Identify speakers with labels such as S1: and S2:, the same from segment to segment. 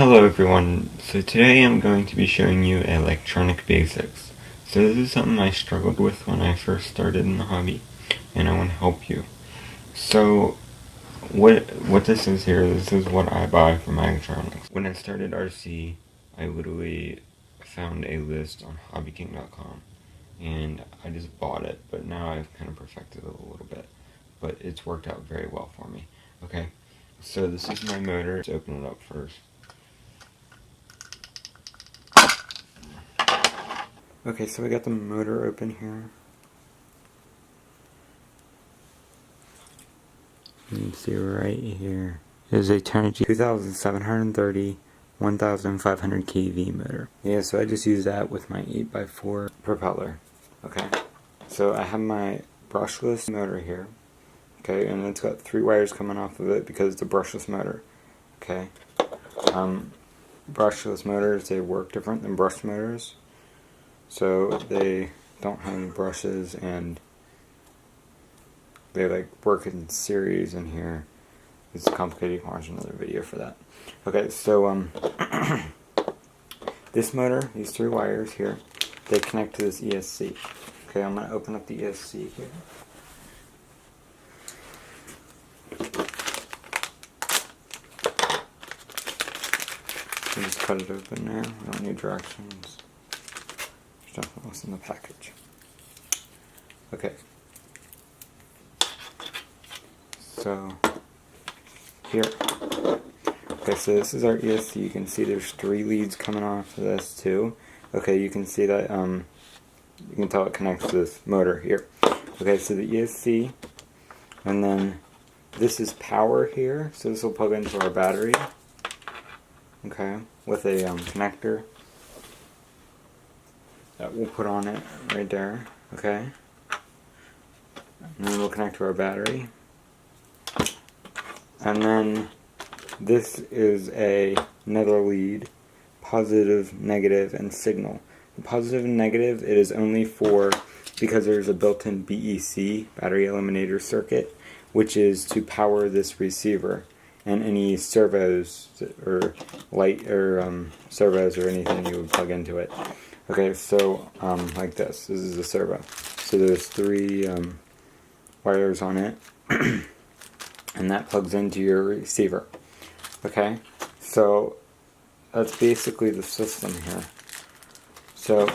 S1: Hello everyone, so today I'm going to be showing you electronic basics. So this is something I struggled with when I first started in the hobby, and I want to help you. So what this is here, this is what I buy for my electronics. When I started RC, I literally found a list on hobbyking.com, and I just bought it, but now I've kind of perfected it a little bit. But it's worked out very well for me. Okay, so this is my motor. Let's open it up first. Okay, so we got the motor open here. You can see right here is a Turnigy 2730 1500 kV motor. Yeah, so I just use that with my 8x4 propeller. Okay, so I have my brushless motor here. Okay, and it's got 3 wires coming off of it because it's a brushless motor. Okay, brushless motors, they work different than brushed motors. So they don't have any brushes, and they like work in series in here. It's complicated. You can watch another video for that. Okay, so this motor, these 3 wires here, they connect to this ESC. Okay, I'm gonna open up the ESC here. You just cut it open there. We don't need directions. There's nothing else in the package. Okay. So here. Okay, so this is our ESC. You can see there's 3 leads coming off of this too. Okay, you can see that you can tell it connects to this motor here. Okay, so the ESC, and then this is power here. So this will plug into our battery. Okay, with a connector that we'll put on it right there. Okay, and then we'll connect to our battery. And then this is another lead, positive, negative, and signal. The positive and negative, it is only for, because there's a built-in BEC, battery eliminator circuit, which is to power this receiver and any servos or light or servos or anything you would plug into it. Okay, so like this. This is a servo. So there's 3 wires on it. And that plugs into your receiver. Okay, so that's basically the system here. So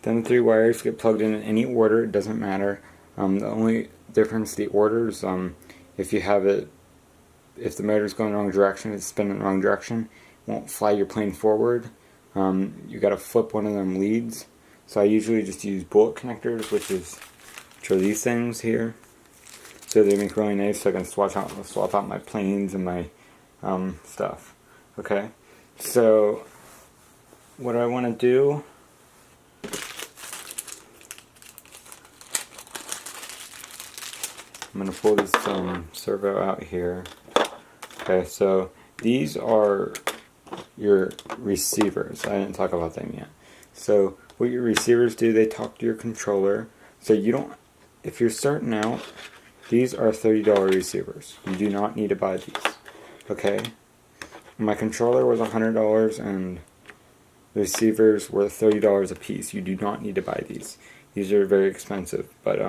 S1: then 3 wires get plugged in any order, it doesn't matter. The only difference, the orders, if you have it, if the motor's going the wrong direction, it's spinning the wrong direction, it won't fly your plane forward. You got to flip one of them leads. So I usually just use bullet connectors, which are these things here. So they make really nice, so I can swap out my planes and my stuff. Okay, so what I want to do, I'm going to pull this servo out here. Okay, so these are your receivers. I didn't talk about them yet. So what your receivers do, they talk to your controller. So you don't, if you're starting out, these are $30 receivers. You do not need to buy these. Okay? My controller was $100 and the receivers were $30 a piece. You do not need to buy these. These are very expensive, but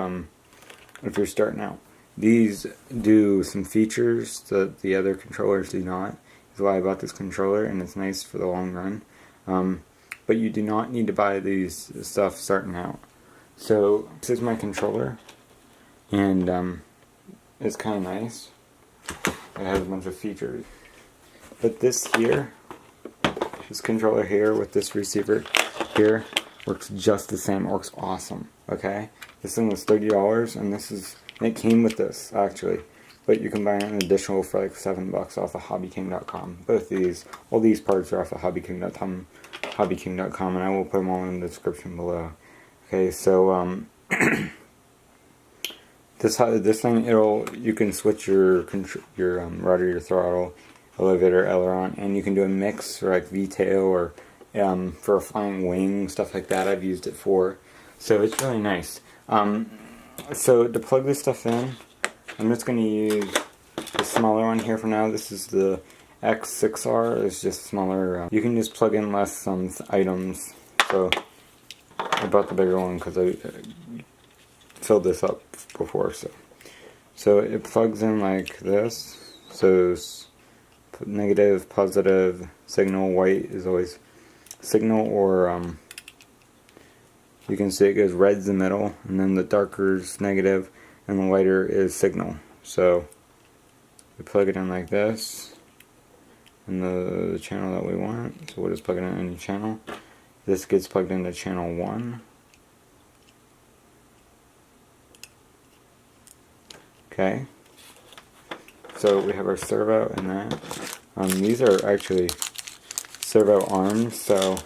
S1: if you're starting out. These do some features that the other controllers do not. That's why I bought this controller, and it's nice for the long run. But you do not need to buy these stuff starting out. So this is my controller, and it's kind of nice. It has a bunch of features. But this here, this controller here with this receiver here, works just the same. It works awesome. Okay? This thing was $30, and it came with this, actually. But you can buy an additional for like $7 off of hobbyking.com. Both these, all these parts are off of hobbyking.com, and I will put them all in the description below. Okay, so this thing, you can switch your rudder, your throttle, elevator, aileron, and you can do a mix for like V-tail or for a flying wing, stuff like that. I've used it for, so it's really nice. So to plug this stuff in, I'm just going to use the smaller one here for now. This is the X6R is just smaller. You can just plug in less items. So I bought the bigger one because I filled this up before. So it plugs in like this. So negative, positive, signal, white is always signal, or you can see it goes red's the middle, and then the darker is negative, and the lighter is signal. So we plug it in like this, in the channel that we want. So we'll just plug it in any channel. This gets plugged into channel 1. Okay. So we have our servo in that. These are actually servo arms, so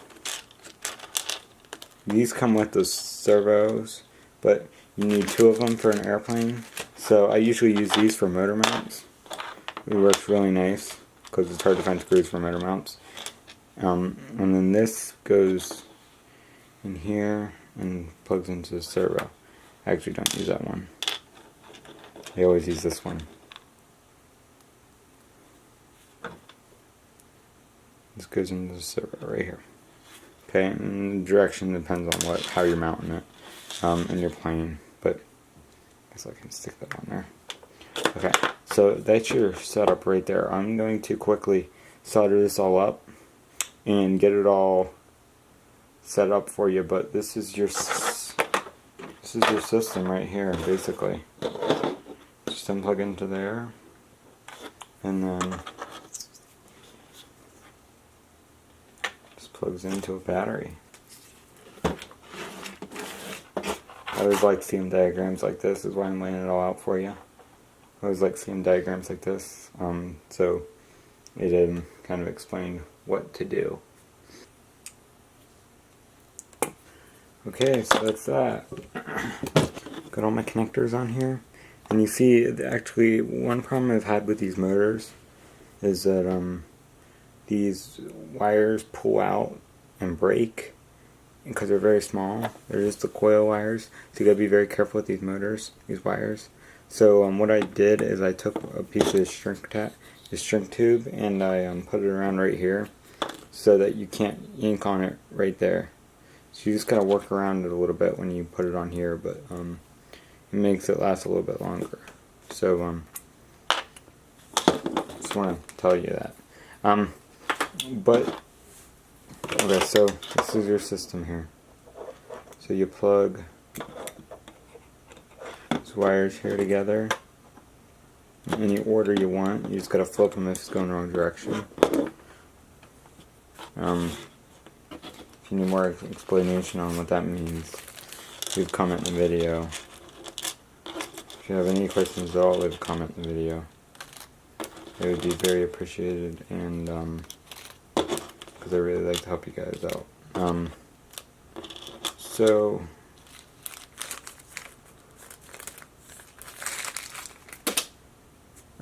S1: these come with the servos, but you need 2 of them for an airplane. So I usually use these for motor mounts. It works really nice because it's hard to find screws for motor mounts. And then this goes in here and plugs into the servo. I actually don't use that one. I always use this one. This goes into the servo right here. Okay, and the direction depends on how you're mounting it in your plane. But I guess I can stick that on there. Okay, so that's your setup right there. I'm going to quickly solder this all up and get it all set up for you. But this is your system right here, basically. Just unplug into there, and then just plugs into a battery. I always like seeing diagrams like this. Is why I'm laying it all out for you. I always like seeing diagrams like this, so it kind of explained what to do. Okay, so that's that. Got all my connectors on here. And you see, actually, one problem I've had with these motors is that these wires pull out and break because they're very small. They're just the coil wires, so you gotta be very careful with these motors, these wires. So what I did is I took a piece of the shrink tube, and I put it around right here so that you can't ink on it right there. So you just gotta work around it a little bit when you put it on here, but it makes it last a little bit longer. So just want to tell you that. But okay, so this is your system here. So you plug these wires here together in any order you want. You just gotta flip them if it's going the wrong direction. If you need more explanation on what that means, leave a comment in the video. If you have any questions at all, leave a comment in the video. It would be very appreciated, and because I really like to help you guys out.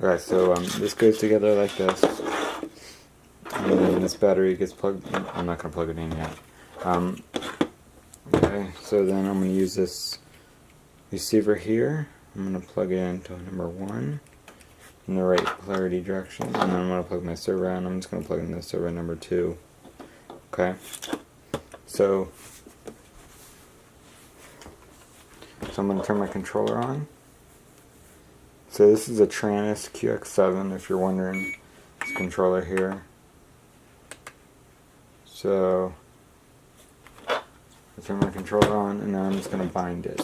S1: Alright, so this goes together like this, and then this battery gets plugged in. I'm not going to plug it in yet. Okay, so then I'm going to use this receiver here. I'm going to plug it into number 1 in the right polarity direction, and then I'm going to plug my servo in. I'm just going to plug in the servo number 2. Okay, so I'm going to turn my controller on. So this is a Tranis QX7, if you're wondering, this controller here. So I turn my controller on, and now I'm just going to bind it.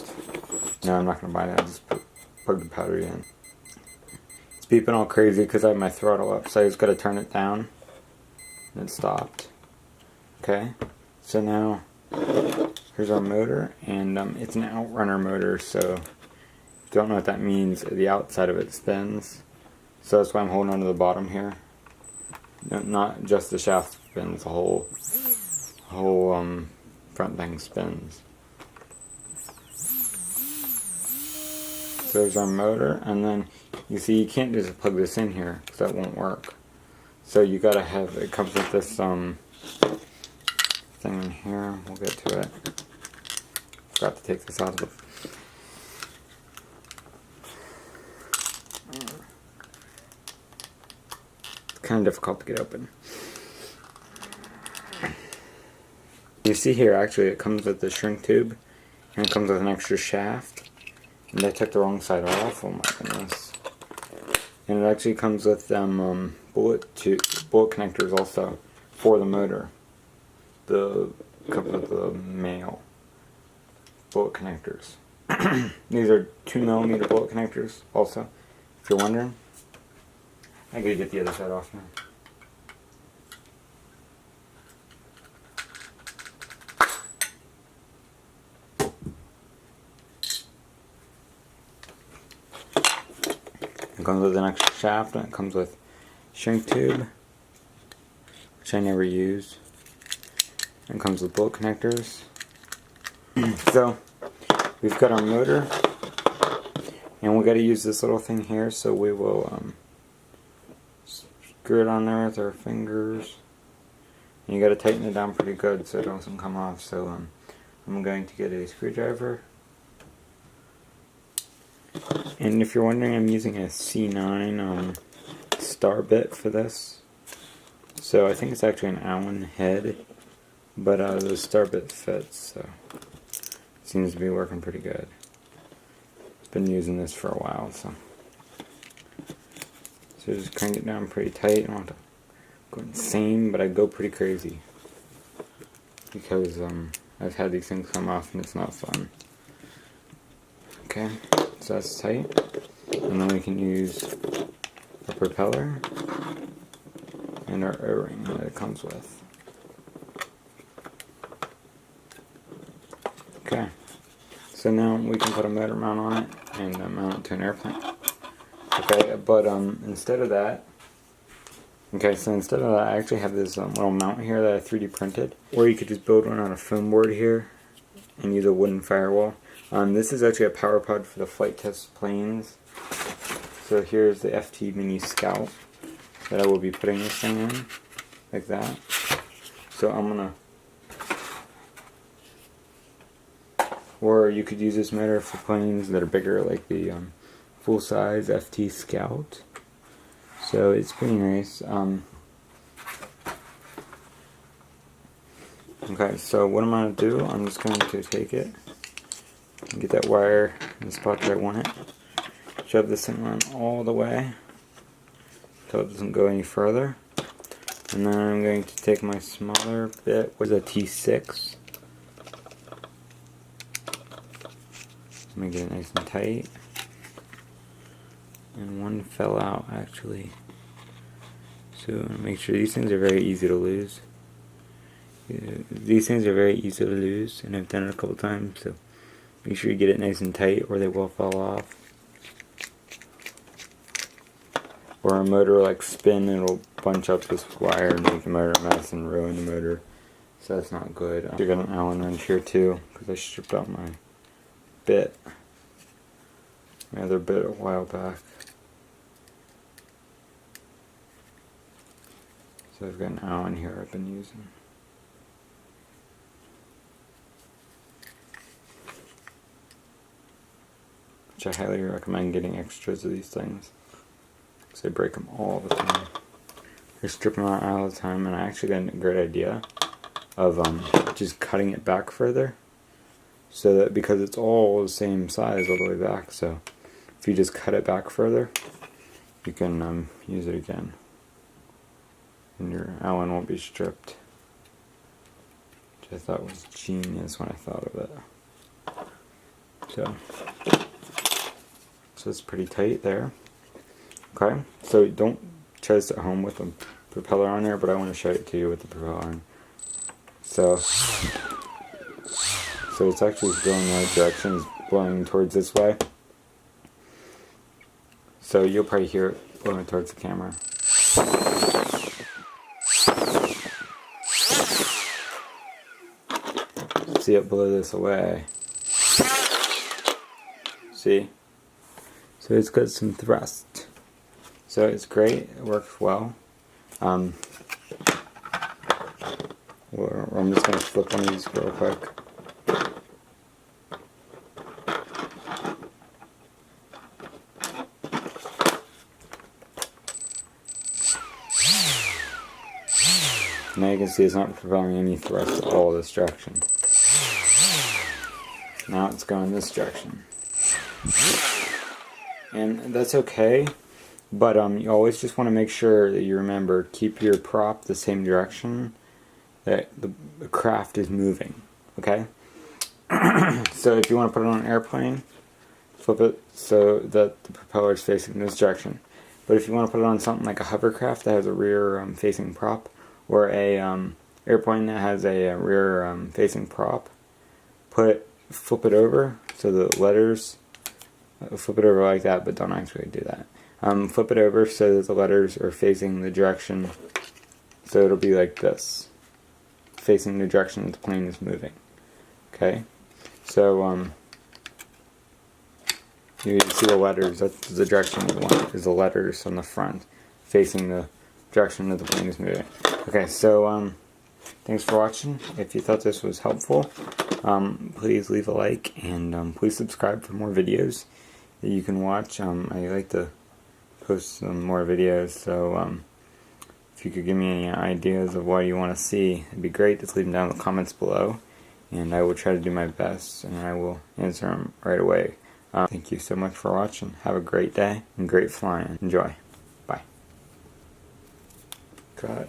S1: No, I'm not going to bind it, I just plug the battery in. It's beeping all crazy because I have my throttle up, so I just got to turn it down, and it stopped. Okay, so now here's our motor, and it's an outrunner motor, so if you don't know what that means, the outside of it spins. So that's why I'm holding onto the bottom here. No, not just the shaft spins, the whole front thing spins. So there's our motor, and then you see you can't just plug this in here because that won't work. So you gotta have, it comes with this thing in here. We'll get to it. Forgot to take this out of the. kind of difficult to get open. You see here, actually, it comes with the shrink tube, and it comes with an extra shaft. And I took the wrong side off. Oh my goodness! And it actually comes with them bullet connectors also for the motor. The couple of the male bullet connectors. These are 2mm bullet connectors also, if you're wondering. I gotta get the other side off now. It comes with an extra shaft, and it comes with shrink tube, which I never use. And it comes with bolt connectors. So we've got our motor, and we got to use this little thing here. So we will screw it on there with our fingers. And you got to tighten it down pretty good so it doesn't come off. So I'm going to get a screwdriver. And if you're wondering, I'm using a C9 star bit for this. So I think it's actually an Allen head, but the star bit fits, so it seems to be working pretty good. I've been using this for a while, so just crank it down pretty tight. I don't want to go insane, but I go pretty crazy because I've had these things come off and it's not fun. Okay. So that's tight, and then we can use a propeller and our O-ring that it comes with. Okay, so now we can put a motor mount on it and mount it to an airplane. Okay, but instead of that, I actually have this little mount here that I 3D printed, or you could just build one on a foam board here and use a wooden firewall. This is actually a power pod for the flight test planes. So here's the FT Mini Scout that I will be putting this thing in, like that. So I'm gonna, or you could use this motor for planes that are bigger, like the full-size FT Scout. So it's pretty nice. Okay, so what I'm gonna do, I'm just going to take it. Get that wire in the spot that I want it. Shove this thing on all the way until it doesn't go any further. And then I'm going to take my smaller bit with a T6. Let me get it nice and tight. And one fell out actually. So make sure these things are very easy to lose. These things are very easy to lose, and I've done it a couple times, so make sure you get it nice and tight or they will fall off. Or a motor will like spin and it'll bunch up this wire and make the motor a mess and ruin the motor. So that's not good. I got an Allen wrench here too because I stripped out my bit. My other bit a while back. So I've got an Allen here I've been using. I highly recommend getting extras of these things because I break them all the time. I strip them out all the time, and I actually got a great idea of just cutting it back further, so that because it's all the same size all the way back, so if you just cut it back further, you can use it again, and your Allen won't be stripped. Which I thought was genius when I thought of it. So it's pretty tight there. Okay, so don't try this at home with a propeller on there, but I want to show it to you with the propeller on. So it's actually going the right direction, it's blowing towards this way. So you'll probably hear it blowing towards the camera. See it blow this away. See? So it's got some thrust. So it's great, it works well. I'm just going to flip one of these real quick. Now you can see it's not propelling any thrust at all this direction. Now it's going this direction. And that's okay, but you always just want to make sure that you remember, keep your prop the same direction that the craft is moving, okay? So if you want to put it on an airplane, flip it so that the propeller is facing this direction. But if you want to put it on something like a hovercraft that has a rear facing prop, or a airplane that has a rear facing prop, flip it over so the letters, flip it over like that, but don't actually do that. Flip it over so that the letters are facing the direction, so it'll be like this, facing the direction that the plane is moving. Okay, so you see the letters, that's the direction you want, is the letters on the front, facing the direction that the plane is moving. Okay, so thanks for watching. If you thought this was helpful, please leave a like, and please subscribe for more videos that you can watch. I like to post some more videos, so if you could give me any ideas of what you want to see, it'd be great. Just leave them down in the comments below, and I will try to do my best, and I will answer them right away. Thank you so much for watching. Have a great day and great flying. Enjoy. Bye. Cut.